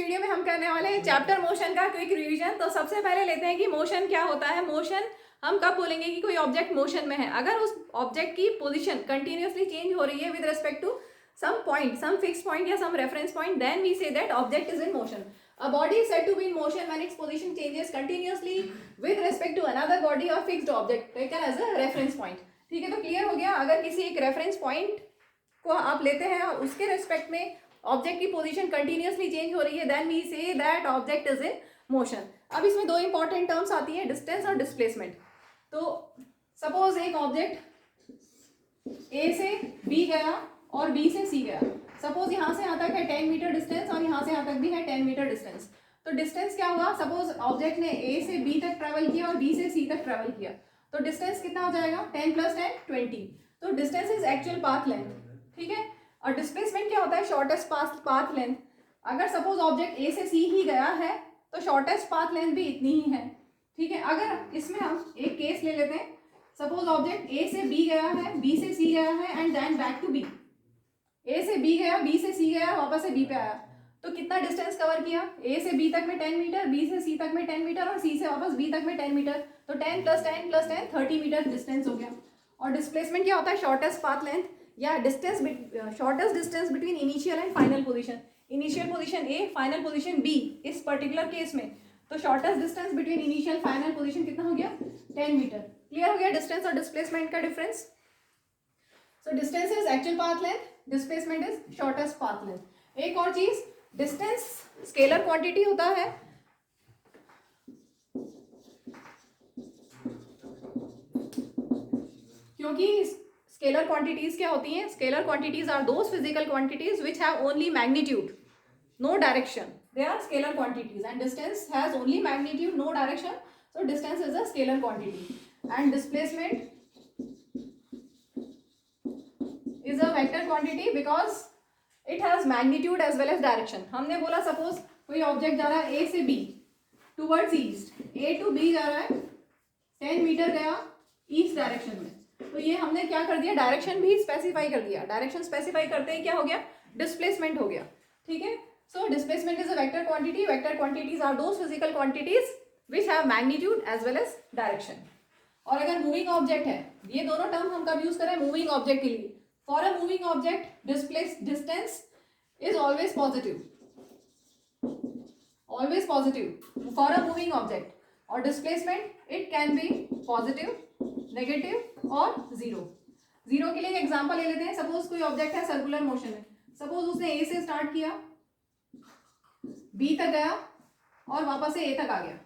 Video में हम करने वाले हैं चैप्टर मोशन का क्विक रिवीजन। तो सबसे पहले लेते हैं कि मोशन क्या होता है। मोशन हम कब बोलेंगे कि कोई ऑब्जेक्ट मोशन में है, अगर उस ऑब्जेक्ट की पोजीशन कंटिन्यूअसली चेंज हो रही है with respect to some point, some fix point या some reference point, then we say that object is in motion. A body is said to be in motion when its position changes continuously with respect to another body or fixed object taken as a reference point. ठीक है, तो clear हो गया। अगर किसी एक reference point को आप लेते हैं और उसके रेस्पेक्ट में ऑब्जेक्ट की पोजीशन कंटिन्यूअसली चेंज हो रही है, then we say that object is in motion. अब इसमें दो इंपॉर्टेंट टर्म्स आती है, डिस्टेंस और डिस्प्लेसमेंट. तो सपोज एक ऑब्जेक्ट ए से बी गया और बी से सी गया. सपोज यहाँ से यहाँ तक है 10 मीटर डिस्टेंस और यहाँ से यहाँ तक भी है 10 मीटर डिस्टेंस. तो डिस्टेंस क्या हुआ, सपोज ऑब्जेक्ट ने ए से बी तक ट्रेवल किया और बी से सी तक ट्रेवल किया, तो डिस्टेंस कितना हो जाएगा, 10 + 10 20. तो distance is actual path length. ठीक है, और डिस्प्लेसमेंट क्या होता है, शॉर्टेस्ट पाथ लेंथ. अगर सपोज ऑब्जेक्ट ए से सी ही गया है तो शॉर्टेस्ट पाथ लेंथ भी इतनी ही है. ठीक है, अगर इसमें हम एक केस ले लेते हैं, सपोज ऑब्जेक्ट ए से बी गया है, बी से सी गया है and then back to B. A से बी गया, बी से सी गया, वापस से बी पे आया, तो कितना डिस्टेंस कवर किया, ए से बी तक में 10 मीटर, बी से सी तक में 10 मीटर और सी से वापस बी तक में 10 मीटर. तो 10 + 10 + 10 30 मीटर डिस्टेंस हो गया. और डिस्प्लेसमेंट क्या होता है, शॉर्टेस्ट पाथ लेंथ या distance, shortest distance between initial and final position. Initial position A, final position B इस पर्टिकुलर केस में. तो shortest distance between initial final position कितना हो गया, 10 मीटर. क्लियर हो गया डिस्टेंस और डिस्प्लेसमेंट का difference. So distance is actual path length, displacement is shortest path length. एक और चीज, डिस्टेंस स्केलर क्वांटिटी होता है. क्योंकि स्केलर क्वांटिटीज क्या होती हैं, scalar quantities are those physical quantities which have only magnitude, no direction. They are scalar quantities and distance has only magnitude, no direction. So distance is a scalar quantity. And displacement is a vector quantity because it has magnitude as well as direction. हमने बोला suppose कोई object जा रहा है A से B towards east, A to B जा रहा है, 10 मीटर गया ईस्ट डायरेक्शन में. तो ये हमने क्या कर दिया, डायरेक्शन भी स्पेसिफाई कर दिया. डायरेक्शन स्पेसिफाई करते ही क्या हो गया, डिस्प्लेसमेंट हो गया. ठीक है, so displacement is a vector quantity. Vector quantities are those physical quantities which have magnitude as well as direction. और अगर मूविंग ऑब्जेक्ट है, ये दोनों टर्म हम कब यूज करें, मूविंग ऑब्जेक्ट के लिए. For a moving object distance is always positive, always positive for a moving object. और displacement it can be positive, negative और जीरो. जीरो के लिए एग्जाम्पल ले लेते हैं. सपोज कोई ऑब्जेक्ट है सर्कुलर मोशन में, सपोज उसने ए से स्टार्ट किया, बी तक गया और वापस से ए तक आ गया,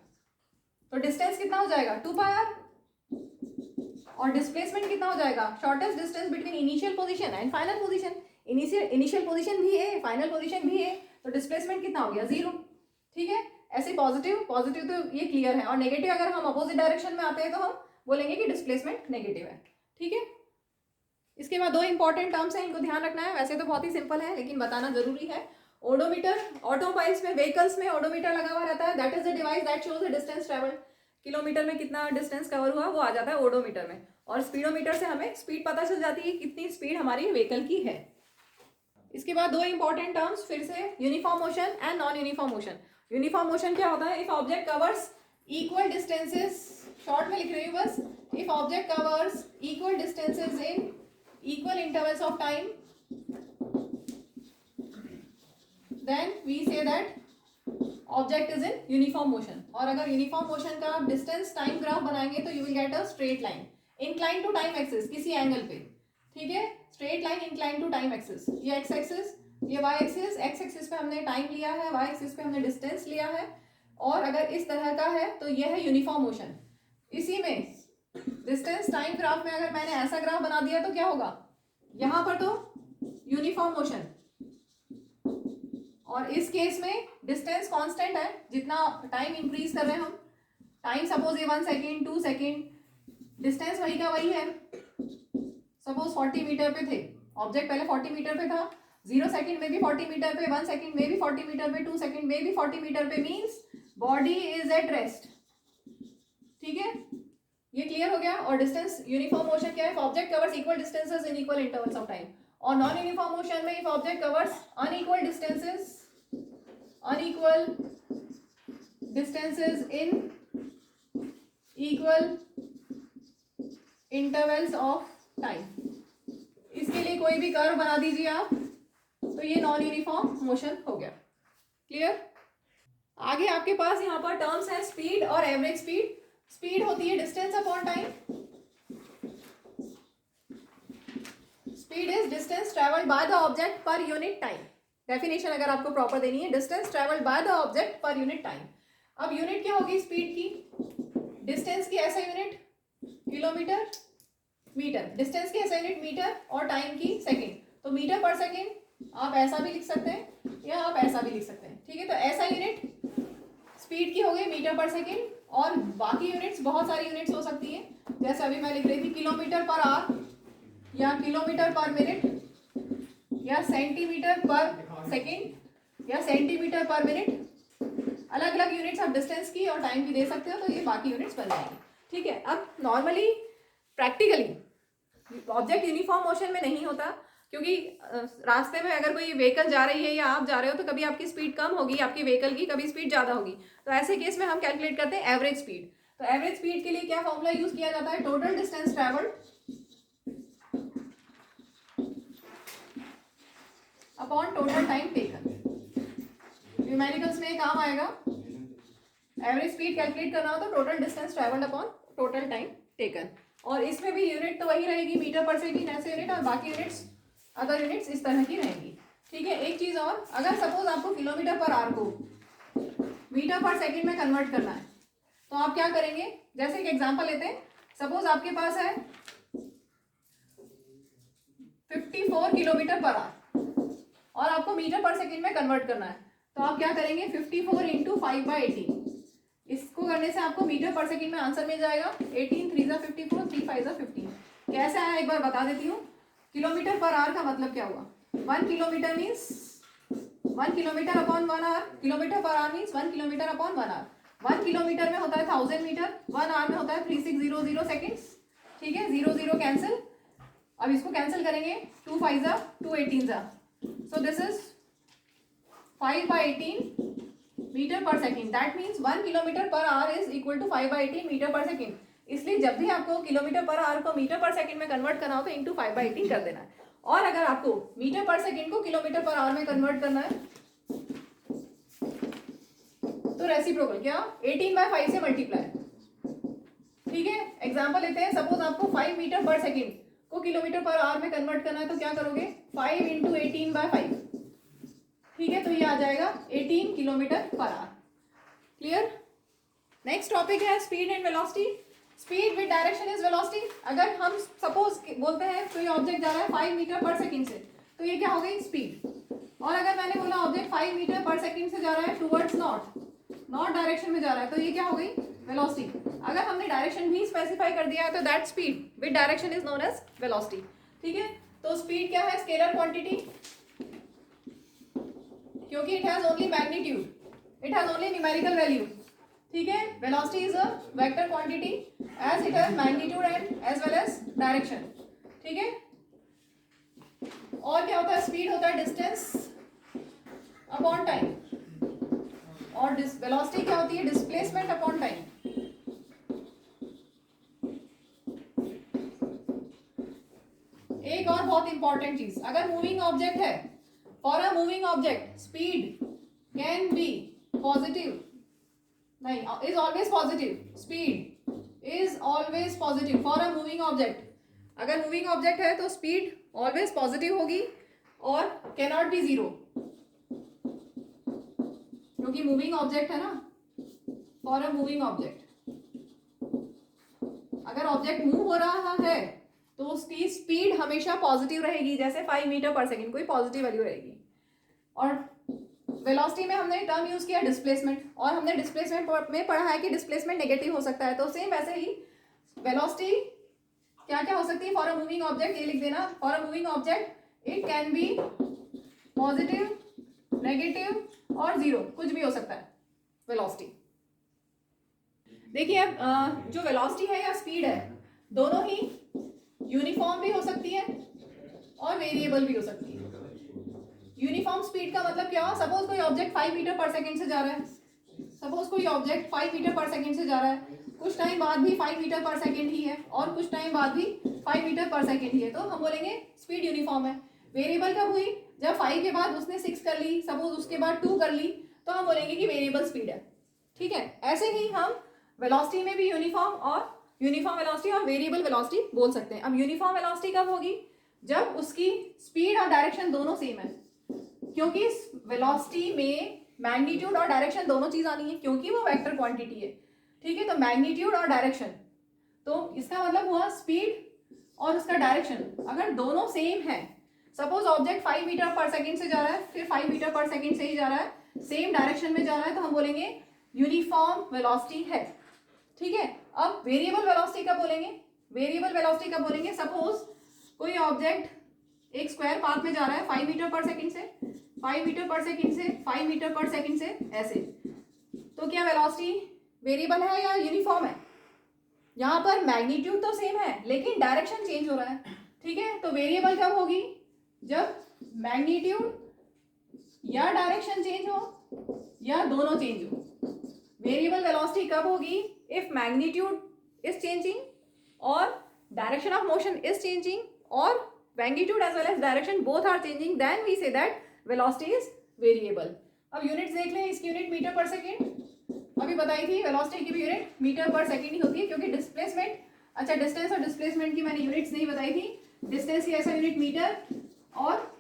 तो डिस्टेंस कितना हो जाएगा, 2πr. और डिस्प्लेसमेंट कितना हो जाएगा, shortest distance between initial position and final position. Initial position भी ए, फाइनल पोजीशन भी ए, तो डिस्प्लेसमेंट कितना हो गया, 0. ठीक है, ऐसे पॉजिटिव पॉजिटिव तो ये क्लियर है. और नेगेटिव अगर हम अपोजिट डायरेक्शन में आते हैं तो हम बोलेंगे कि डिस्प्लेसमेंट नेगेटिव है. ठीक है, इसके बाद दो इंपॉर्टेंट टर्म्स हैं, इनको ध्यान रखना है. वैसे तो बहुत ही सिंपल है लेकिन बताना जरूरी है. ओडोमीटर, ऑटोमोबाइल्स में, व्हीकल्स में ओडोमीटर लगा हुआ रहता है. That is the device that shows the distance travelled. Kilometre में कितना डिस्टेंस कवर हुआ वो आ जाता है ओडोमीटर में. और स्पीडोमीटर से हमें स्पीड पता चल जाती है कितनी स्पीड हमारी व्हीकल की है. इसके बाद दो इंपॉर्टेंट टर्म्स फिर से, uniform motion and non uniform motion. Uniform motion क्या होता है, if object covers equal distances, short में लिख रही हूँ बस, if object covers equal distances in equal intervals of time, then we say that object is in uniform motion. और अगर यूनिफॉर्म मोशन का आप डिस्टेंस टाइम ग्राफ बनाएंगे तो you will get a straight line incline to time axis किसी angle पे. ठीक है, straight line incline to time axis. ये एक्स एक्सिस, ये वाई एक्सिस. एक्स एक्सिस पे हमने टाइम लिया है, वाई एक्सिस पे हमने डिस्टेंस लिया है. और अगर इस तरह का है तो यह है यूनिफॉर्म मोशन. इसी में डिस्टेंस टाइम ग्राफ में अगर मैंने ऐसा ग्राफ बना दिया तो क्या होगा, यहाँ पर तो यूनिफॉर्म मोशन, और इस केस में डिस्टेंस कांस्टेंट है. जितना टाइम इंक्रीज कर रहे हैं हम, टाइम सपोज ये 1 सेकेंड 2 सेकेंड, डिस्टेंस वही का वही है. सपोज 40 मीटर पे थे ऑब्जेक्ट, पहले 40 मीटर पे था, 0 सेकेंड में भी 40 मीटर पे, 1 सेकेंड में भी 40 मीटर पे, 2 सेकेंड में भी 40 मीटर पे, means body is at rest. ठीक है, ये क्लियर हो गया. और डिस्टेंस यूनिफॉर्म मोशन क्या है, object covers equal distances in equal intervals of time. और नॉन यूनिफॉर्म मोशन में if object covers unequal distances unequal distances in equal intervals of time. इसके लिए कोई भी कर्व बना दीजिए आप, तो ये नॉन यूनिफॉर्म मोशन हो गया. क्लियर? आगे आपके पास यहाँ पर टर्म्स हैं स्पीड और एवरेज स्पीड. स्पीड होती है distance upon time. Speed is distance travelled by the object पर यूनिट टाइम. डेफिनेशन अगर आपको प्रॉपर देनी है, distance travelled by the object पर यूनिट टाइम. अब यूनिट क्या होगी स्पीड की? डिस्टेंस की ऐसा यूनिट किलोमीटर, मीटर. डिस्टेंस की ऐसा यूनिट मीटर और टाइम की सेकेंड. तो मीटर पर सेकेंड आप ऐसा भी लिख सकते हैं या आप ऐसा भी लिख सकते हैं. ठीक है, तो ऐसा यूनिट स्पीड की हो गई मीटर पर सेकेंड. और बाकी यूनिट्स, बहुत सारी यूनिट्स हो सकती हैं. जैसे अभी मैं लिख रही थी किलोमीटर पर आवर या किलोमीटर पर मिनट या सेंटीमीटर पर सेकेंड या सेंटीमीटर पर मिनट. अलग अलग यूनिट्स आप डिस्टेंस की और टाइम की दे सकते हो, तो ये बाकी यूनिट्स बन जाएंगी. ठीक है. अब normally practically object uniform motion में नहीं होता, क्योंकि रास्ते में अगर कोई व्हीकल जा रही है या आप जा रहे हो तो कभी आपकी स्पीड कम होगी आपकी व्हीकल की, कभी स्पीड ज़्यादा होगी. तो ऐसे केस में हम कैलकुलेट करते हैं एवरेज स्पीड. तो एवरेज स्पीड के लिए क्या फॉर्मूला यूज किया जाता है? Total distance travelled upon total time taken. Numericals में काम आएगा. एवरेज स्पीड कैलकुलेट करना हो तो total distance travelled upon total time taken. और इसमें भी यूनिट तो वही रहेगी मीटर पर सेकेंड ऐसे यूनिट, और बाकी यूनिट्स अदर यूनिट्स इस तरह की रहेंगी. ठीक है. एक चीज़ और, अगर सपोज आपको किलोमीटर पर आवर को मीटर पर सेकेंड में कन्वर्ट करना है तो आप क्या करेंगे? जैसे एक एग्जांपल लेते हैं. सपोज आपके पास है 54 किलोमीटर पर आवर और आपको मीटर पर सेकेंड में कन्वर्ट करना है, तो आप क्या करेंगे? 54 इंटू 5/18. इसको करने से आपको मीटर पर सेकेंड में आंसर मिल जाएगा 18 3 ज़ा 54 3 5 ज़ा 15. कैसे आया एक बार बता देती हूँ. किलोमीटर पर आवर का मतलब क्या हुआ? 1 kilometre means 1 kilometre upon 1 hour. Kilometre per hour means 1 kilometre upon 1 hour. 1 kilometre में होता है 1000 मीटर, 1 आवर में होता है 3600 सेकेंड्स. ठीक है. 0 0 कैंसिल. अब इसको कैंसिल करेंगे. 2 5 ज़ा 2 18 ज़ा. So this is 5/18 metre per second. That means 1 kilometre per hour is equal to 5/18 metre per second. इसलिए जब भी आपको किलोमीटर पर आवर को मीटर पर सेकेंड में कन्वर्ट करना हो तो इंटू 5/18 कर देना है. और अगर आपको मीटर पर सेकेंड को किलोमीटर पर आवर में कन्वर्ट करना है तो रेसिप्रोकल क्या? 18/5 से मल्टीप्लाई. ठीक है. एग्जाम्पल लेते हैं. सपोज आपको 5 मीटर पर सेकेंड को किलोमीटर पर आवर में कन्वर्ट करना है तो क्या करोगे? 5 इंटू 18/5. ठीक है. तो ये आ जाएगा 18 kilometre per hour. Clear? Next topic है speed and velocity. Speed with direction is velocity. अगर हम सपोज बोलते हैं तो ये ऑब्जेक्ट जा रहा है 5 मीटर पर सेकेंड से, तो ये क्या हो गई? स्पीड. और अगर मैंने बोला ऑब्जेक्ट 5 मीटर पर सेकेंड से जा रहा है टूवर्ड्स नॉर्थ डायरेक्शन में जा रहा है, तो ये क्या हो गई? वेलोसिटी. अगर हमने डायरेक्शन भी स्पेसिफाई कर दिया है तो that speed with direction is known as velocity. ठीक है. तो स्पीड क्या है? स्केलर क्वांटिटी, क्योंकि it has only magnitude, it has only numerical value. ठीक है. Velocity is a vector quantity as it has magnitude and as well as direction. ठीक है. और क्या होता है? स्पीड होता है डिस्टेंस अपॉन टाइम, और वेलोसिटी क्या होती है? Displacement upon time. एक और बहुत इंपॉर्टेंट चीज, अगर मूविंग ऑब्जेक्ट है, for a moving object speed can be positive, नहीं, is always positive. Speed is always positive for a moving object. अगर मूविंग ऑब्जेक्ट है तो स्पीड ऑलवेज पॉजिटिव होगी और कैनॉट बी जीरो, क्योंकि मूविंग ऑब्जेक्ट है ना. फॉर अ मूविंग ऑब्जेक्ट, अगर ऑब्जेक्ट मूव हो रहा है तो उसकी स्पीड हमेशा पॉजिटिव रहेगी. जैसे 5 मीटर पर सेकेंड कोई पॉजिटिव वैल्यू रहेगी. और वेलोसिटी में हमने टर्म यूज किया डिस्प्लेसमेंट, और हमने डिस्प्लेसमेंट में पढ़ा है कि डिस्प्लेसमेंट नेगेटिव हो सकता है. तो सेम वैसे ही वेलोसिटी क्या क्या हो सकती है फॉर अ मूविंग ऑब्जेक्ट? ये लिख देना. For a moving object it can be positive, negative और जीरो, कुछ भी हो सकता है वेलोसिटी. देखिए अब जो वेलोसिटी है या स्पीड है, दोनों ही यूनिफॉर्म भी हो सकती है और वेरिएबल भी हो सकती है. यूनिफॉर्म स्पीड का मतलब क्या हुआ, सपोज कोई ऑब्जेक्ट 5 मीटर पर सेकंड से जा रहा है, सपोज कोई ऑब्जेक्ट 5 मीटर पर सेकंड से जा रहा है, कुछ टाइम बाद भी 5 मीटर पर सेकंड ही है और कुछ टाइम बाद भी 5 मीटर पर सेकंड ही है, तो हम बोलेंगे स्पीड यूनिफॉर्म है। वेरिएबल कब हुई, जब 5 के बाद उसने 6 कर ली, सपोज उसके बाद 2 कर ली, तो हम बोलेंगे कि वेरिएबल स्पीड है। ठीक है, ऐसे ही हम वेलोसिटी में भी यूनिफॉर्म वेलोसिटी और वेरिएबल वेलोसिटी बोल सकते हैं। अब यूनिफॉर्म वेलोसिटी कब होगी, जब उसकी स्पीड और डायरेक्शन दोनों सेम है, क्योंकि वेलोसिटी में मैग्नीट्यूड और डायरेक्शन दोनों चीज आनी है, क्योंकि वो वेक्टर क्वांटिटी है। ठीक है, तो मैग्नीट्यूड और डायरेक्शन, तो इसका मतलब हुआ स्पीड और उसका डायरेक्शन अगर दोनों सेम है, suppose object 5 metre per second से जा रहा है, फिर 5 मीटर पर सेकंड से ही जा रहा है, सेम डायरेक्शन में जा रहा है, तो हम बोलेंगे यूनिफॉर्म वेलोसिटी है। ठीक है, अब वेरिएबल वेलोसिटी कब बोलेंगे, सपोज कोई ऑब्जेक्ट एक स्क्वायर पाथ में जा रहा है 5 मीटर पर सेकंड से 5 मीटर पर सेकंड से 5 मीटर पर सेकंड से ऐसे, तो क्या वेलोसिटी वेरिएबल है या यूनिफॉर्म है, यहाँ पर मैग्नीट्यूड तो सेम है लेकिन डायरेक्शन चेंज हो रहा है। ठीक है, तो वेरिएबल कब होगी, जब मैग्नीट्यूड या डायरेक्शन चेंज हो या दोनों चेंज हो। वेरिएबल वेलोसिटी कब होगी, इफ मैग्नीट्यूड इज चेंजिंग और direction of motion is changing और magnitude as well as direction both are changing, then we say that velocity is variable. अब यूनिट्स देख लें, इसकी यूनिट मीटर पर सेकेंड अभी बताई थी, वेलोसिटी की भी यूनिट मीटर पर सेकेंड ही होती है, क्योंकि डिस्प्लेसमेंट, अच्छा डिस्टेंस और डिस्प्लेसमेंट की मैंने यूनिट्स नहीं बताई थी, डिस्टेंस की ऐसा यूनिट मीटर और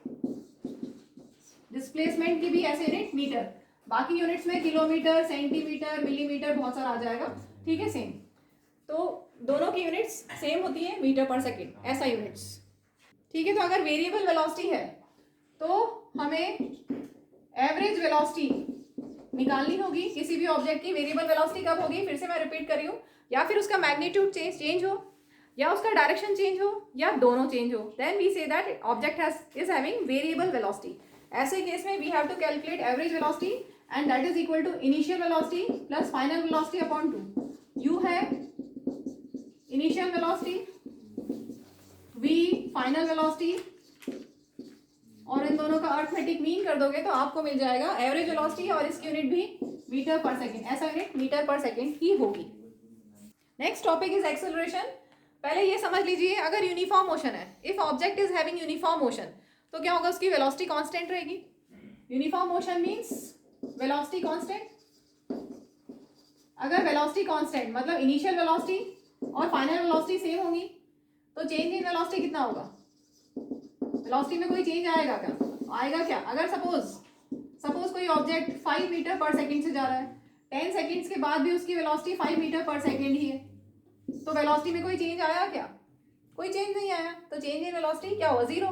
डिस्प्लेसमेंट की भी ऐसे यूनिट मीटर, बाकी यूनिट्स में किलोमीटर, सेंटीमीटर, मिलीमीटर बहुत सारा आ जाएगा। ठीक है, सेम, तो दोनों की यूनिट्स सेम होती है मीटर पर सेकेंड, ऐसा यूनिट्स। ठीक है, तो अगर वेरिएबल वेलोसिटी है तो हमें एवरेज वेलोसिटी निकालनी होगी किसी भी ऑब्जेक्ट की। वेरिएबल वेलोसिटी कब होगी, फिर से मैं रिपीट कर रही हूँ, या फिर उसका मैग्नीट्यूड चेंज हो या उसका डायरेक्शन चेंज हो या दोनों चेंज हो, then we say that object is having variable velocity. ऐसे केस में we have to calculate average velocity and that is equal to initial velocity plus final velocity upon 2। U है initial velocity, V final velocity, और इन दोनों का arithmetic mean कर दोगे तो आपको मिल जाएगा एवरेज वेलोसिटी, और इसकी यूनिट भी मीटर पर सेकेंड, ऐसा यूनिट मीटर पर सेकेंड ही होगी। Next topic is acceleration. पहले ये समझ लीजिए, अगर यूनिफॉर्म मोशन है, if object is having uniform motion, तो क्या होगा, उसकी वेलोसिटी कांस्टेंट रहेगी। Uniform motion means velocity constant. अगर वेलोसिटी कांस्टेंट मतलब इनिशियल वेलोसिटी और फाइनल वेलोसिटी सेम होगी, तो चेंज इन वेलोसिटी कितना होगा, वेलोसिटी में कोई चेंज आएगा क्या, अगर सपोज कोई ऑब्जेक्ट 5 मीटर पर सेकंड से जा रहा है, 10 सेकंड्स के बाद भी उसकी वेलोसिटी 5 मीटर पर सेकंड ही है, तो वेलोसिटी में कोई चेंज आया क्या, कोई चेंज नहीं आया, तो चेंज इन वेलोसिटी क्या हुआ, 0।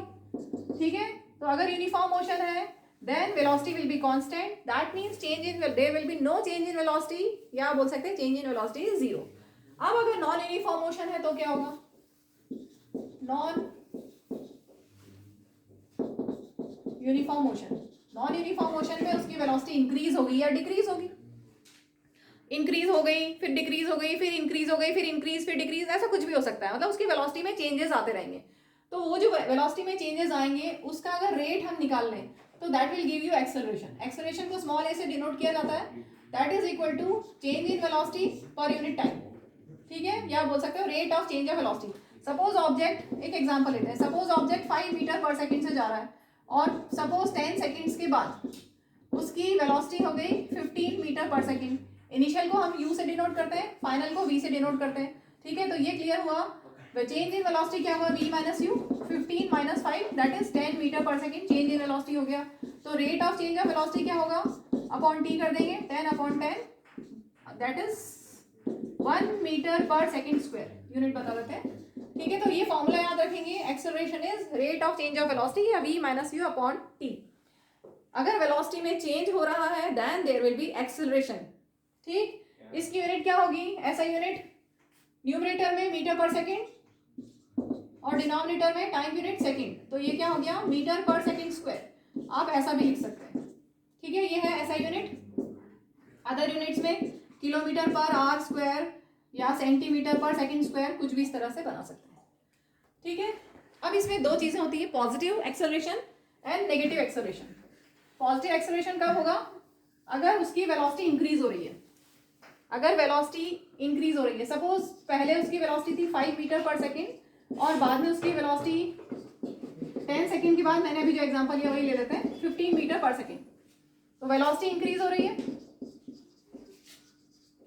ठीक है, तो अगर यूनिफॉर्म मोशन है then velocity will be constant, that means there will be no change in velocity, या बोल सकते हैं चेंज इन वेलोसिटी इज 0। अब अगर नॉन यूनिफॉर्म मोशन है तो क्या होगा, नॉन यूनिफॉर्म मोशन में उसकी वेलोसिटी इंक्रीज होगी या डिक्रीज होगी, इंक्रीज हो गई फिर डिक्रीज हो गई फिर इंक्रीज हो गई फिर इंक्रीज फिर डिक्रीज, ऐसा कुछ भी हो सकता है, मतलब उसकी वेलोसिटी में चेंजेस आते रहेंगे। तो वो जो वेलोसिटी में चेंजेस आएंगे उसका अगर रेट हम निकाल लें तो that will give you acceleration. Acceleration को स्मॉल ए से डिनोट किया जाता है, that is equal to change in velocity per unit time. ठीक है, या बोल सकते हो rate of change of velocity. Suppose object, एक एग्जांपल लेते हैं, suppose object 5 metre per second से जा रहा है और सपोज 10 सेकंड्स के बाद उसकी वेलोसिटी हो गई 15 मीटर पर सेकंड। इनिशियल को हम u से डिनोट करते हैं, फाइनल को v से डिनोट करते हैं। ठीक है, तो ये क्लियर हुआ, चेंज इन वेलोसिटी क्या हुआ, v minus u, 15 minus 5 that is 10 metre per second, change in velocity हो गया। तो rate of change of velocity क्या होगा, अपॉन t कर देंगे, 10/10 that is 1 metre per second square, unit बता देते हैं। ठीक है, तो ये फॉर्मूला याद रखेंगे, acceleration is rate of change of velocity या v minus u upon t। अगर वेलोसिटी में चेंज हो रहा है then there will be acceleration. ठीक, इसकी यूनिट क्या होगी, ऐसा यूनिट न्यूमरेटर में मीटर पर सेकंड और डिनोमिनेटर में टाइम यूनिट सेकंड, तो ये क्या हो गया मीटर पर सेकंड स्क्वायर, आप ऐसा भी लिख सकते हैं। ठीक है, ये है ऐसा यूनिट। अदर यूनिट्स में किलोमीटर पर आवर स्क्वायर या सेंटीमीटर पर सेकंड स्क्वायर, कुछ भी इस तरह से बना सकते हैं। ठीक है, अब इसमें दो चीजें होती है, positive acceleration and negative acceleration. Positive acceleration कब होगा? अगर उसकी वेलोसिटी इंक्रीज हो रही है, अगर वेलोसिटी इंक्रीज हो रही है, सपोज पहले उसकी वेलोसिटी थी 5 मीटर पर सेकेंड और बाद में उसकी वेलोसिटी 10 सेकेंड के बाद, मैंने अभी जो एग्जांपल लिया वही ले लेते हैं, 15 मीटर पर सेकेंड, तो वेलोसिटी इंक्रीज हो रही है,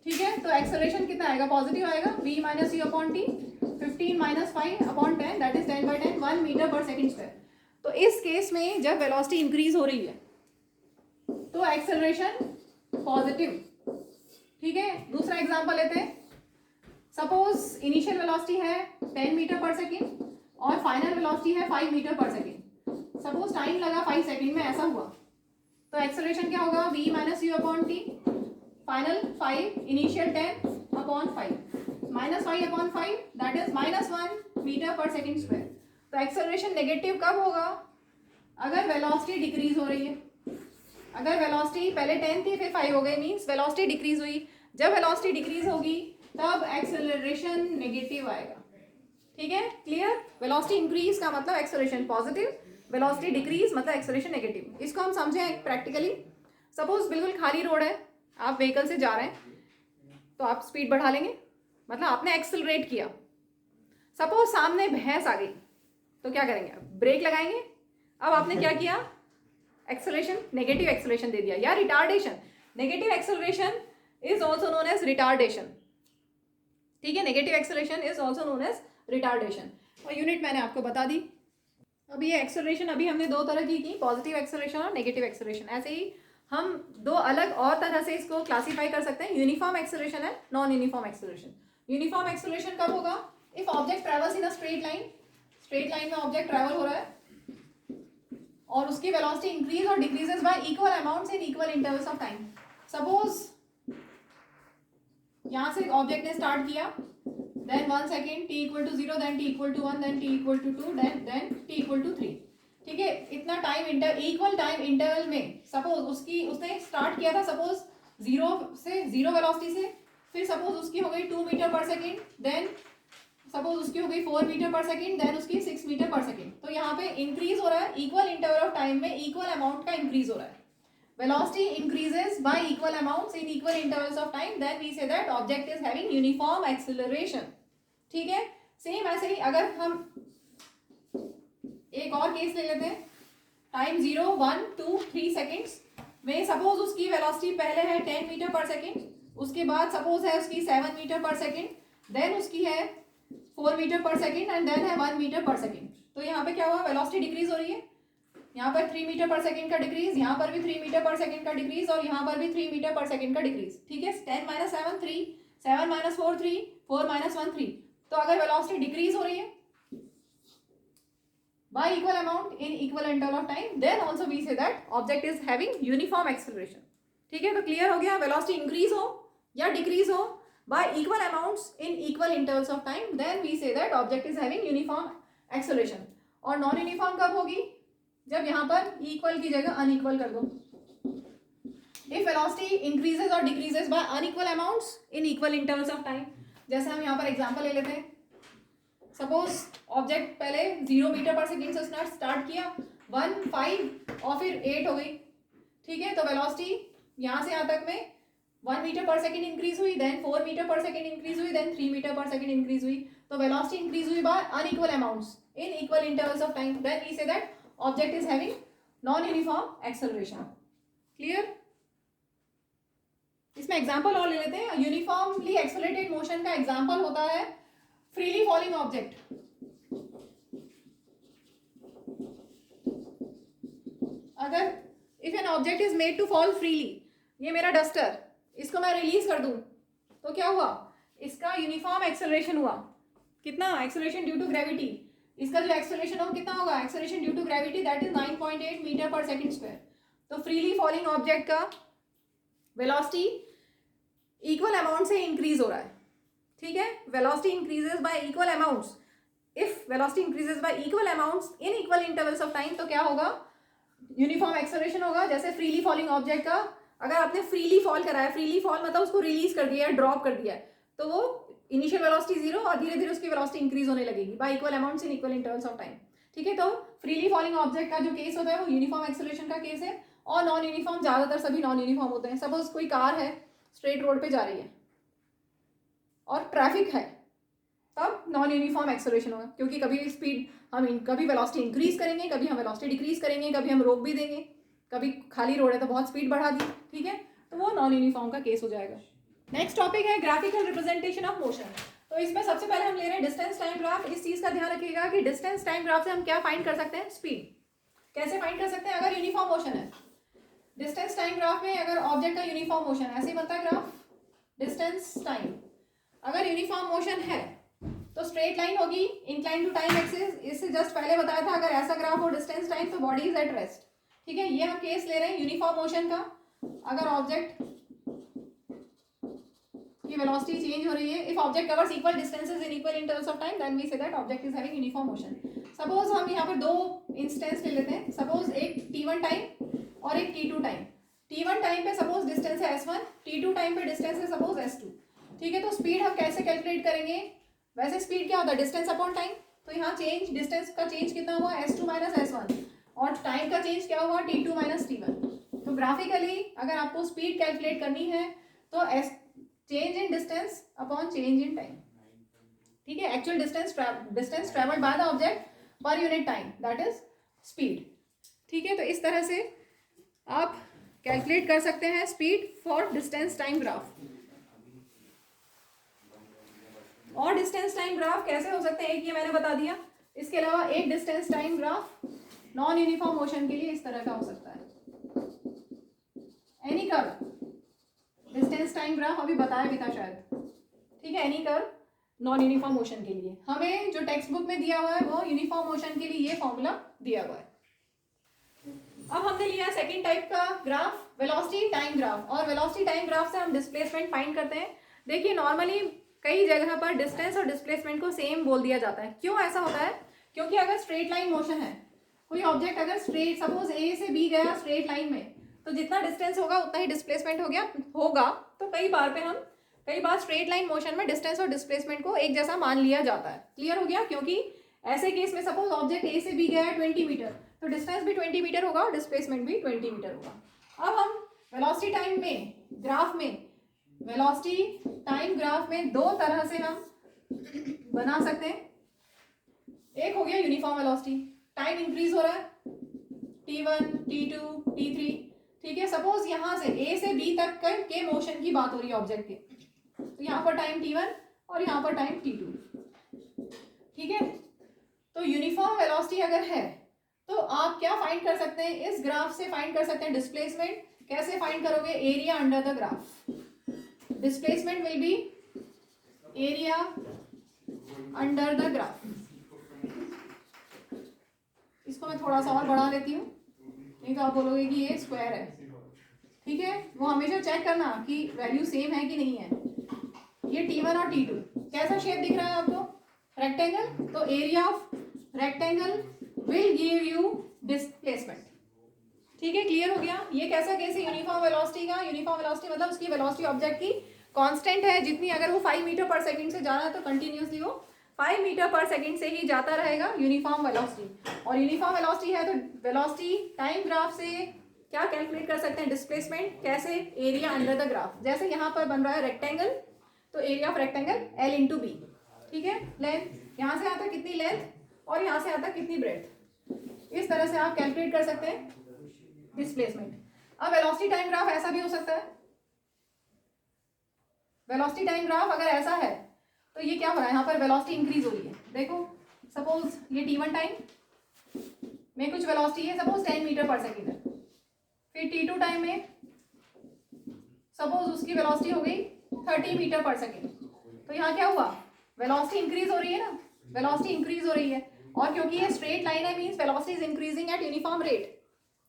ठीक है, तो एक्सेलरेशन कितना आएगा? पॉजिटिव आएगा, v minus u upon t, 15 minus 5 upon 10 that is 10/10 1 metre per second square. तो इस केस में जब वेलोसिटी इंक्रीज हो रही है तो एक्सेलरेशन पॉजिटिव, ठीक है। दूसरा एग्जांपल लेते हैं, सपोज इनिशियल वेलोसिटी है 10 मीटर पर सेकेंड और फाइनल वेलोसिटी है 5 metre per second, suppose time लगा 5 सेकेंड में, ऐसा हुआ, तो एक्सेलरेशन क्या होगा? v minus u upon t, final 5, initial 10 upon 5, minus 5 upon 5 that is -1 metre per second square. तो एक्सेलरेशन नेगेटिव कब होगा? अगर वेलोसिटी डिक्रीज हो रही है, अगर वेलोसिटी पहले 10 थी फिर 5 हो गई, मीन्स वेलोसिटी डिक्रीज हुई, जब वेलोसिटी डिक्रीज होगी तब एक्सेलरेशन नेगेटिव आएगा, ठीक है, क्लियर। वेलोसिटी इंक्रीज का मतलब एक्सेलरेशन पॉजिटिव, वेलोसिटी डिक्रीज मतलब एक्सेलरेशन नेगेटिव। इसको हम समझें प्रैक्टिकली, सपोज बिल्कुल खाली रोड है, आप व्हीकल से जा रहे हैं तो आप स्पीड बढ़ा लेंगे, मतलब आपने एक्सेलरेट किया। सपोज सामने भैंस आ गई तो क्या करेंगे? ब्रेक लगाएंगे। अब आपने क्या किया? एक्सेलरेशन, नेगेटिव एक्सेलरेशन दे दिया, या retardation. Negative acceleration is also known as retardation, ठीक है, negative acceleration is also known as retardation. और यूनिट मैंने आपको बता दी। अब ये एक्सेलरेशन अभी हमने दो तरह की पॉजिटिव एक्सेलरेशन और नेगेटिव एक्सेलरेशन। ऐसे ही हम दो अलग और तरह से इसको क्लासीफाई कर सकते हैं, uniform acceleration and non uniform acceleration. Uniform acceleration कब होगा? If object travels in a straight line, straight line में ऑब्जेक्ट ट्रेवल हो रहा है और उसकी वेलोसिटी इंक्रीज और decreases by equal amounts in equal intervals of time. Suppose यहां से ऑब्जेक्ट ने स्टार्ट किया, then 1 second, t equal to 0, then t equal to 1, then t equal to 2, then t equal to 3, ठीक है। इतना time equal time interval में suppose उसने start किया था सपोज 0 वेलोसिटी से, फिर सपोज उसकी हो गई 2 metre per second, then suppose उसकी हो गई 4 मीटर पर सेकेंड, देन उसकी 6 मीटर पर सेकेंड। तो यहाँ पे इंक्रीज हो रहा है, इक्वल इंटरवल ऑफ टाइम में इक्वल अमाउंट का इंक्रीज हो रहा है। velocity increases by equal amounts in equal intervals of time, then we say that object is having uniform acceleration, ठीक है। सेम ऐसे ही अगर हम एक और केस ले लेते हैं, टाइम 0, 1, 2, 3 सेकेंड्स में सपोज उसकी वेलोसिटी पहले है 10 मीटर पर सेकेंड, उसके बाद सपोज है उसकी 7 मीटर पर सेकेंड, देन उसकी है 4 metre per second and then है 1 मीटर पर सेकेंड। तो यहाँ पे क्या हुआ? वेलोसिटी डिक्रीज हो रही है, यहाँ पर 3 मीटर पर सेकेंड का डिक्रीज, यहाँ पर भी 3 मीटर पर सेकेंड का डिक्रीज और यहाँ पर भी 3 मीटर पर सेकेंड का डिक्रीज, ठीक है। 10 माइनस 7 3, 7 माइनस 4 3, 4 माइनस 1 3। तो अगर वेलोसिटी डिक्रीज हो रही है by equal amount in equal interval of time, then also we say that object is having uniform acceleration, ठीक है। तो क्लियर हो गया, वेलोसिटी इंक्रीज हो या डिक्रीज हो by equal amounts in equal intervals of time, then we say that object is having uniform acceleration। और non uniform कब होगी? जब यहाँ पर इक्वल की जगह अनइक्वल कर दो। इफ वेलोसिटी इंक्रीजेस और decreases bye unequal amounts in equal intervals of time, जैसे हम यहाँ पर एग्जांपल ले लेते हैं, सपोज ऑब्जेक्ट पहले 0 मीटर पर सेकेंड से उसने स्टार्ट किया, 1, 5 और फिर 8 हो गई, ठीक है। तो वेलोसिटी यहाँ से यहाँ तक में 1 मीटर पर सेकेंड इंक्रीज हुई, then 4 metre per second increase हुई, then 3 metre per second increase हुई। तो वेलोसिटी इंक्रीज हुई by unequal amounts in equal intervals of time, then we say that object is having non uniform acceleration, clear. इसमें example और ले लेते हैं। Uniformly accelerated motion का एग्जांपल होता है फ्रीली फॉलिंग ऑब्जेक्ट। अगर if an object is made to fall freely, ये मेरा डस्टर, इसको मैं रिलीज कर दूं तो क्या हुआ? इसका यूनिफॉर्म एक्सेलरेशन हुआ। कितना? Acceleration due to gravity. इसका जो एक्सेलरेशन हो कितना होगा? Acceleration due to gravity that is 9.8 metre per second square. तो फ्रीली फॉलिंग ऑब्जेक्ट का वेलोसिटी इक्वल अमाउंट से इंक्रीज हो रहा है, ठीक है। Velocity increases by equal amounts. If velocity increases by equal amounts in equal intervals of time, तो क्या होगा? यूनिफॉर्म एक्सेलरेशन होगा। जैसे फ्रीली फॉलिंग ऑब्जेक्ट का अगर आपने फ्रीली फॉल कराया, फ्रीली फॉल मतलब उसको रिलीज कर दिया है, ड्रॉप कर दिया है, तो वो इनिशियल वेलोसिटी 0 और धीरे धीरे उसकी वेलोसिटी इंक्रीज होने लगेगी by equal amounts in equal intervals of time, ठीक है। तो फ्रीली फॉलिंग ऑब्जेक्ट का जो केस होता है वो यूनिफॉर्म एक्सेलरेशन का केस है। और नॉन यूनिफॉर्म ज़्यादातर सभी नॉन यूनिफॉर्म होते हैं। सपोज कोई कार है स्ट्रेट रोड पे जा रही है और ट्रैफिक है, तब नॉन यूनिफॉर्म एक्सेलरेशन होगा, क्योंकि कभी स्पीड हम कभी वेलोसिटी इंक्रीज करेंगे, कभी हम वेलोसिटी डिक्रीज करेंगे, कभी हम रोक भी देंगे, कभी खाली रोड है तो बहुत स्पीड बढ़ा दी, ठीक है, तो वो नॉन यूनिफॉर्म का केस हो जाएगा। नेक्स्ट टॉपिक है ग्राफिकल रिप्रेजेंटेशन ऑफ मोशन। तो इसमें सबसे पहले हम ले रहे हैं डिस्टेंस टाइम ग्राफ। इस चीज का ध्यान रखिएगा कि डिस्टेंस टाइम ग्राफ से हम क्या फाइंड कर सकते हैं, स्पीड। कैसे फाइंड कर सकते हैं, अगर यूनिफॉर्म मोशन है डिस्टेंस टाइम ग्राफ में, अगर ऑब्जेक्ट का यूनिफॉर्म मोशन ऐसे ही बनता है ग्राफ डिस्टेंस टाइम, अगर यूनिफॉर्म मोशन है तो स्ट्रेट लाइन होगी इंक्लाइन टू टाइम एक्सिस। इससे जस्ट पहले बताया था अगर ऐसा ग्राफ हो डिस्टेंस टाइम तो बॉडी इज एट रेस्ट, ठीक है। ये हम केस ले रहे हैं यूनिफॉर्म मोशन का। अगर ऑब्जेक्ट की वेलोसिटी चेंज हो रही है, if object covers equal distances in equal intervals of time then we say that object is having uniform motion. Suppose हम यहाँ पर दो इंस्टेंस ले लेते हैं, सपोज एक t1 टाइम और एक t2 टाइम। t1 टाइम पे सपोज डिस्टेंस है s1, t2 टाइम पे डिस्टेंस है सपोज s2, ठीक है। तो स्पीड हम कैसे कैलकुलेट करेंगे, वैसे स्पीड क्या होता है डिस्टेंस अपॉन टाइम, तो यहाँ चेंज डिस्टेंस का चेंज कितना हुआ s2 माइनस s1 और टाइम का चेंज क्या हुआ t2 माइनस t1। तो ग्राफिकली अगर आपको स्पीड कैलकुलेट करनी है तो change in distance upon change in time, ठीक है। Actual distance travelled by the object पर unit time that is speed, ठीक है। तो इस तरह से आप कैलकुलेट कर सकते हैं speed for distance time graph. और डिस्टेंस टाइम ग्राफ कैसे हो सकते हैं, एक ये मैंने बता दिया। इसके अलावा एक distance time graph non uniform motion के लिए इस तरह का हो सकता है। Any curve distance time graph अभी बताया भी था शायद, ठीक है। Any curve non uniform motion के लिए हमें जो टेक्स्ट बुक में दिया हुआ है वो यूनिफॉर्म मोशन के लिए ये फॉर्मूला दिया हुआ है। अब हमने लिया सेकंड टाइप का ग्राफ वेलोसिटी टाइम ग्राफ, और वेलोसिटी टाइम ग्राफ से हम डिस्प्लेसमेंट फाइंड करते हैं। देखिए नॉर्मली कई जगह पर डिस्टेंस और डिस्प्लेसमेंट को सेम बोल दिया जाता है। क्यों ऐसा होता है, क्योंकि अगर स्ट्रेट लाइन मोशन है, कोई ऑब्जेक्ट अगर स्ट्रेट सपोज ए से बी गया स्ट्रेट लाइन में, तो जितना डिस्टेंस होगा उतना ही डिस्प्लेसमेंट होगा। तो कई बार स्ट्रेट लाइन मोशन में डिस्टेंस और डिस्प्लेसमेंट को एक जैसा मान लिया जाता है। क्लियर हो गया, क्योंकि ऐसे केस में सपोज ऑब्जेक्ट ए से बी गया है 20 मीटर, तो डिस्टेंस भी 20 मीटर होगा और डिस्प्लेसमेंट भी 20 मीटर होगा। अब हम वेलोसिटी टाइम में ग्राफ में वेलोसिटी टाइम ग्राफ में दो तरह से हम बना सकते हैं। एक हो गया यूनिफॉर्म वेलोसिटी, टाइम इंक्रीज हो रहा है t1 t2 t3, ठीक है। सपोज यहाँ से a से b तक के मोशन की बात हो रही है ऑब्जेक्ट के, तो यहाँ पर टाइम t1 और यहाँ पर टाइम t2, ठीक है। तो यूनिफॉर्म वेलोसिटी अगर है तो आप क्या फाइंड कर सकते हैं, इस ग्राफ से फाइंड कर सकते हैं डिस्प्लेसमेंट। कैसे फाइंड करोगे, area under the graph. Displacement will be area under the graph. इसको मैं थोड़ा सा और बढ़ा लेती हूँ, नहीं तो आप बोलोगे कि ये स्क्वायर है, ठीक है। वो हमेशा चेक करना कि वैल्यू सेम है कि नहीं है। ये t1 और t2 कैसा शेप दिख रहा है आपको, रेक्टेंगल, तो area of rectangle will give you displacement, ठीक है। क्लियर हो गया। ये कैसा केस है यूनिफॉर्म वेलोसिटी का। यूनिफॉर्म वेलोसिटी मतलब उसकी वेलोसिटी ऑब्जेक्ट की कांस्टेंट है, जितनी अगर वो 5 मीटर पर सेकंड से जा रहा है तो कंटिन्यूसली वो 5 मीटर पर सेकंड से ही जाता रहेगा यूनिफॉर्म वेलोसिटी। और यूनिफॉर्म वेलोसिटी है तो वेलोसिटी टाइम ग्राफ से क्या कैलकुलेट कर सकते हैं, डिस्प्लेसमेंट। कैसे, एरिया अंडर द ग्राफ। जैसे यहाँ पर बन रहा है रेक्टेंगल, तो area of rectangle L into B, ठीक है। लेंथ यहाँ से यहाँ तक कितनी लेंथ और यहाँ से यहाँ तक कितनी ब्रेड्थ, इस तरह से आप कैलकुलेट कर सकते हैं डिस्प्लेसमेंट। अब वेलोसिटी टाइम ग्राफ ऐसा भी हो सकता है। वेलोसिटी टाइम ग्राफ अगर ऐसा है तो ये क्या हो रहा है, यहाँ पर वेलोसिटी इंक्रीज हो रही है। देखो सपोज ये t1 टाइम में कुछ वेलोसिटी है सपोज 10 मीटर पर सेकेंड है, फिर t2 टाइम में सपोज उसकी वेलोसिटी हो गई 30 मीटर पर सेकेंड। तो यहाँ क्या हुआ, वेलोसिटी इंक्रीज हो रही है ना, वेलोसिटी इंक्रीज हो रही है। और क्योंकि ये स्ट्रेट लाइन है means velocity is increasing at uniform rate.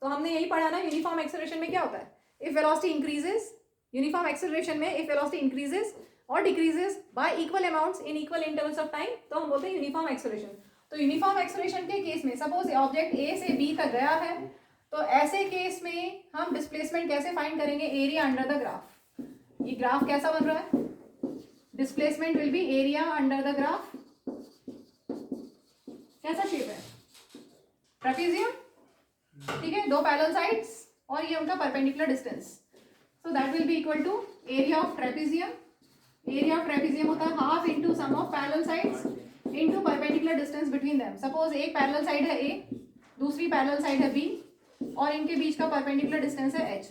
तो हमने यही पढ़ा ना यूनिफॉर्म एक्सेलरेशन में क्या होता है, if velocity increases, uniform acceleration में इफ वेलोसिटी इंक्रीजेस और decreases by equal amounts in equal intervals of time, तो हम बोलते हैं यूनिफॉर्म एक्सेलरेशन। तो यूनिफॉर्म एक्सेलरेशन के केस में सपोज ऑब्जेक्ट ए से बी तक गया है, तो ऐसे केस में हम डिस्प्लेसमेंट कैसे फाइंड करेंगे, एरिया अंडर द ग्राफ। ये ग्राफ कैसा बन रहा है, displacement will be area under the graph. कैसा शेप है, ट्रेपेजियम, ठीक है, दो पैरेलल साइड्स, और ये उनका perpendicular distance, so that will be equal to area of trapezium. Area of trapezium होता है half into sum of parallel sides into perpendicular distance between them. Suppose एक पैरेलल साइड है ए, दूसरी parallel side है B, और इनके बीच का परपेंडिकुलर डिस्टेंस है H.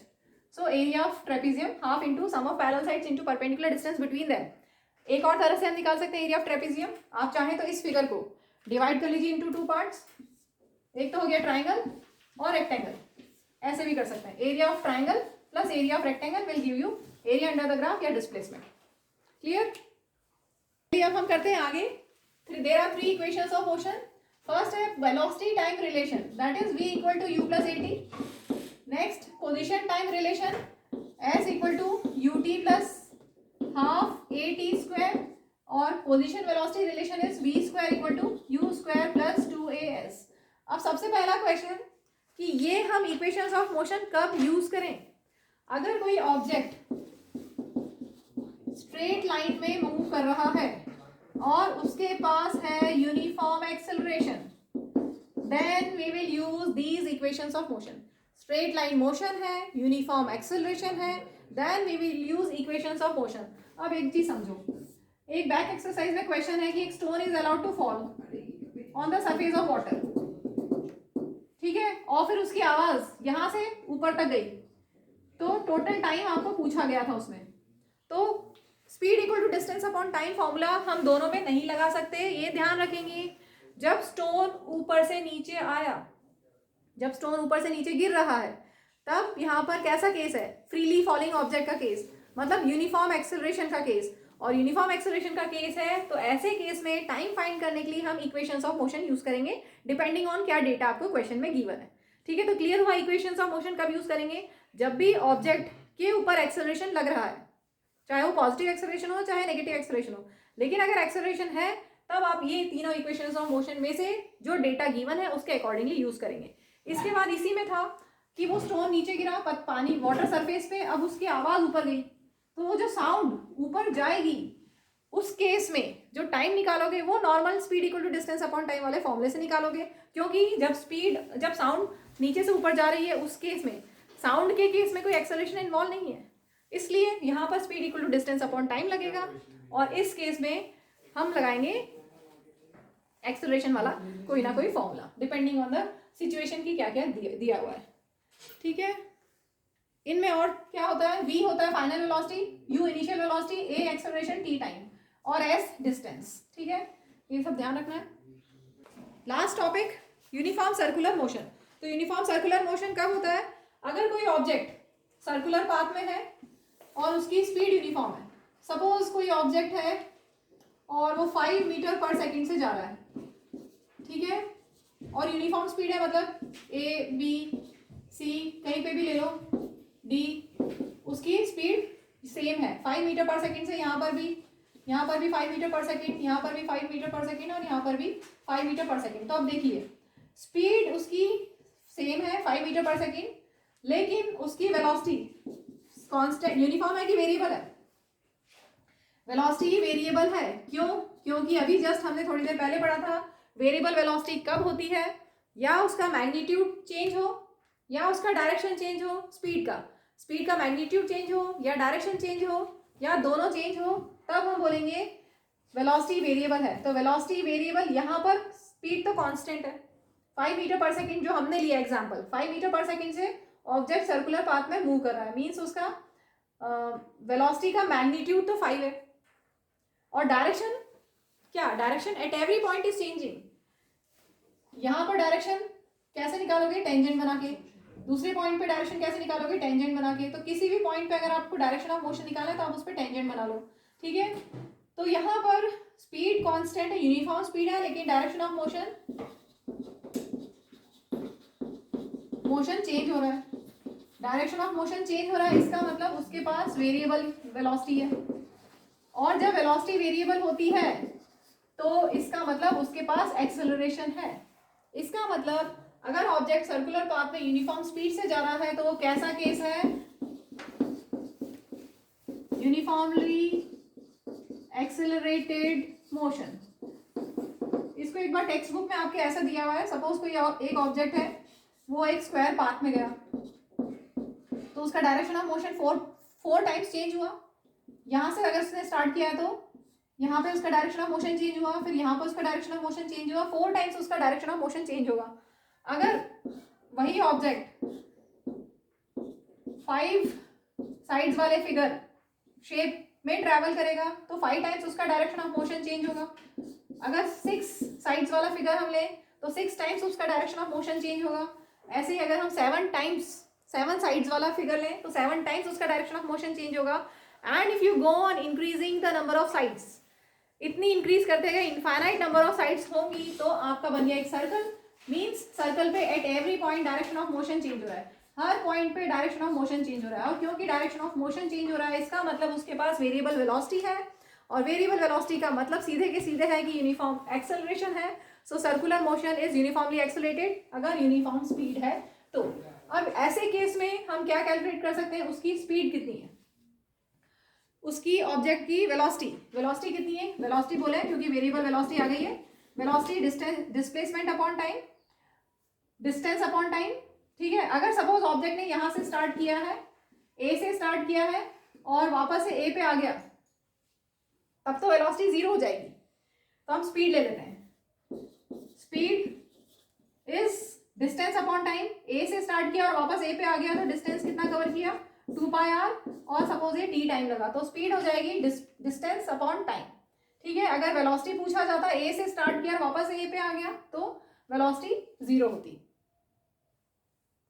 So area of trapezium half into sum of parallel sides into perpendicular distance between them. एक और तरह से हम निकाल सकते हैं एरिया ऑफ ट्रेपेजियम। आप चाहें तो इस फिगर को डिवाइड कर लीजिए इंटू टू पार्ट्स। एक तो हो गया ट्राइंगल और रेक्टेंगल, ऐसे भी कर सकते हैं। Area of triangle plus area of rectangle will give you area under the graph या डिस्प्लेसमेंट। क्लियर? अब हम करते हैं आगे। There are 3 equations of motion. First है velocity time relation, that is v equal to u plus at। Next position time relation, s equal to ut plus half at square, और position velocity relation is v square equal to u square plus 2as। अब सबसे पहला question कि ये हम equations of motion कब use करें? अगर कोई ऑब्जेक्ट स्ट्रेट लाइन में मूव कर रहा है और उसके पास है uniform acceleration, then we will use these equations of motion. Straight line motion है, यूनिफॉर्म एक्सेलरेशन है, then we will use equations of motion. अब एक चीज समझो, एक बैक एक्सरसाइज में क्वेश्चन है कि एक stone is allowed to fall on the surface of water, ठीक है, और फिर उसकी आवाज यहां से ऊपर तक गई, तो टोटल टाइम आपको पूछा गया था उसमें। तो speed equal to distance upon time formula हम दोनों में नहीं लगा सकते, ये ध्यान रखेंगे। जब स्टोन ऊपर से नीचे आया, जब स्टोन ऊपर से नीचे गिर रहा है, तब यहाँ पर कैसा केस है? फ्रीली फॉलिंग ऑब्जेक्ट का केस, मतलब यूनिफॉर्म एक्सेलरेशन का केस। और यूनिफॉर्म एक्सेलरेशन का केस है तो ऐसे केस में टाइम फाइंड करने के लिए हम इक्वेशंस ऑफ मोशन यूज करेंगे, डिपेंडिंग ऑन क्या डेटा आपको क्वेश्चन में गिवन है। ठीक है, तो क्लियर हुआ इक्वेशंस ऑफ मोशन कब यूज करेंगे? जब भी ऑब्जेक्ट के ऊपर एक्सेलरेशन लग रहा है, चाहे वो पॉजिटिव एक्सेलरेशन हो चाहे नेगेटिव एक्सेलरेशन हो। लेकिन अगर एक्सेलरेशन है तब आप ये तीनों इक्वेशंस ऑफ मोशन में से जो डेटा गिवन है उसके अकॉर्डिंगली यूज करेंगे। इसके बाद इसी में था कि वो स्टोन नीचे गिरा पानी वाटर सरफेस पे, अब उसकी आवाज ऊपर गई, तो वो जो साउंड ऊपर जाएगी उस केस में जो टाइम निकालोगे वो normal speed equal to distance upon time वाले फॉर्मूले से निकालोगे, क्योंकि जब साउंड नीचे से ऊपर जा रही है उस केस में, साउंड के केस में कोई एक्सेलरेशन इन्वॉल्व नहीं है, इसलिए यहाँ पर speed equal to distance upon time लगेगा। और इस केस में हम लगाएंगे एक्सेलरेशन वाला कोई ना कोई formula, depending on the situation की क्या क्या दिया हुआ है। ठीक है, इनमें और क्या होता है? v होता है final velocity, u initial velocity, a acceleration, t time, और s डिस्टेंस। ठीक है, ये सब ध्यान रखना है। Last topic uniform circular motion. तो यूनिफॉर्म सर्कुलर मोशन कब होता है? अगर कोई ऑब्जेक्ट सर्कुलर पाथ में है और उसकी स्पीड यूनिफॉर्म है। सपोज कोई ऑब्जेक्ट है और वो 5 मीटर पर सेकंड से जा रहा है, ठीक है, और यूनिफॉर्म स्पीड है, मतलब ए बी सी कहीं पे भी ले लो, डी, उसकी स्पीड सेम है 5 मीटर पर सेकंड से, यहाँ पर भी 5 मीटर पर सेकंड, यहाँ पर भी 5 मीटर पर सेकंड, और यहाँ पर भी 5 मीटर पर सेकंड। तो अब देखिए स्पीड उसकी सेम है 5 मीटर पर सेकंड, लेकिन उसकी वेलोसिटी कांस्टेंट यूनिफॉर्म है कि वेरिएबल है? वेलोसिटी वेरिएबल है। क्यों? क्योंकि अभी जस्ट हमने थोड़ी देर पहले पढ़ा था वेरिएबल वेलोसिटी कब होती है? या उसका मैग्नीट्यूड चेंज हो या उसका डायरेक्शन चेंज हो, स्पीड का मैग्नीट्यूड चेंज हो या डायरेक्शन चेंज हो या दोनों चेंज हो, तब हम बोलेंगे वेलोसिटी वेरिएबल है। तो वेलोसिटी वेरिएबल, यहाँ पर स्पीड तो कांस्टेंट है 5 मीटर पर सेकंड, जो हमने लिया एग्जांपल 5 मीटर पर सेकंड से ऑब्जेक्ट सर्कुलर पाथ में मूव कर रहा है, मींस उसका वेलोसिटी का मैग्नीट्यूड तो 5 है। और डायरेक्शन क्या? Direction at every point is changing. यहाँ पर डायरेक्शन कैसे निकालोगे? टेंजेंट बना के। दूसरे पॉइंट पे डायरेक्शन कैसे निकालोगे? टेंजेंट बना के। तो किसी भी पॉइंट पे अगर आपको डायरेक्शन ऑफ मोशन निकालना है तो आप उस पर टेंजेंट बना लो। ठीक है, तो यहाँ पर स्पीड कांस्टेंट है, यूनिफॉर्म स्पीड है, लेकिन डायरेक्शन ऑफ मोशन चेंज हो रहा है। डायरेक्शन ऑफ मोशन चेंज हो रहा है, इसका मतलब उसके पास वेरिएबल वेलोसिटी है, और जब वेलोसिटी वेरिएबल होती है तो इसका मतलब उसके पास एक्सेलरेशन है। इसका मतलब अगर ऑब्जेक्ट सर्कुलर पाथ में यूनिफॉर्म स्पीड से जा रहा है तो वो कैसा केस है? Uniformly accelerated motion. इसको एक बार टेक्स्ट बुक में आपके ऐसा दिया हुआ है, सपोज कोई एक ऑब्जेक्ट है, वो एक स्क्वायर पाथ में गया, तो उसका direction of motion four times change हुआ। यहाँ से अगर उसने स्टार्ट किया है तो यहाँ पे उसका डायरेक्शन ऑफ मोशन चेंज हुआ, फिर यहाँ पे उसका डायरेक्शन ऑफ मोशन चेंज हुआ, 4 टाइम्स उसका डायरेक्शन ऑफ मोशन चेंज होगा। अगर वही ऑब्जेक्ट 5 साइड्स वाले फिगर शेप में ट्रैवल करेगा तो 5 टाइम्स उसका डायरेक्शन ऑफ मोशन चेंज होगा। अगर 6 साइड्स वाला फिगर हम लें तो 6 टाइम्स उसका डायरेक्शन ऑफ मोशन चेंज होगा। ऐसे ही अगर हम 7 साइड्स वाला फिगर लें तो 7 टाइम्स उसका डायरेक्शन ऑफ मोशन चेंज होगा। And if you go on increasing the number of sides, इतनी इंक्रीज करते गए इनफाइनाइट नंबर ऑफ साइड्स होंगी तो आपका बन गया एक सर्कल। मीन्स सर्कल पे at every point direction of motion change हो रहा है, हर पॉइंट पे डायरेक्शन ऑफ मोशन चेंज हो रहा है। और क्योंकि डायरेक्शन ऑफ मोशन चेंज हो रहा है इसका मतलब उसके पास वेरिएबल वेलोसिटी है, और वेरिएबल वेलोसिटी का मतलब सीधे के सीधे है कि यूनिफॉर्म एक्सेलरेशन है। So circular motion is uniformly accelerated अगर यूनिफॉर्म स्पीड है तो। अब ऐसे केस में हम क्या कैलकुलेट कर सकते हैं, उसकी स्पीड कितनी है, उसकी ऑब्जेक्ट की वेलोसिटी कितनी है। वेलोसिटी बोले क्योंकि वेरिएबल वेलोसिटी आ गई है। Velocity displacement upon time, distance upon time, ठीक है। अगर सपोज ऑब्जेक्ट ने यहाँ से स्टार्ट किया है, ए से स्टार्ट किया है और वापस से ए पे आ गया, तब तो वेलोसिटी 0 हो जाएगी। तो हम स्पीड ले लेते हैं। Speed is distance upon time. A से स्टार्ट किया और वापस ए पे आ गया तो डिस्टेंस कितना कवर किया, 2πr, और सपोज ये t टाइम लगा तो स्पीड हो जाएगी डिस्टेंस अपॉन टाइम, ठीक है। अगर वेलोसिटी पूछा जाता ए से स्टार्ट किया और वापस ए पे आ गया तो वेलोसिटी 0 होती।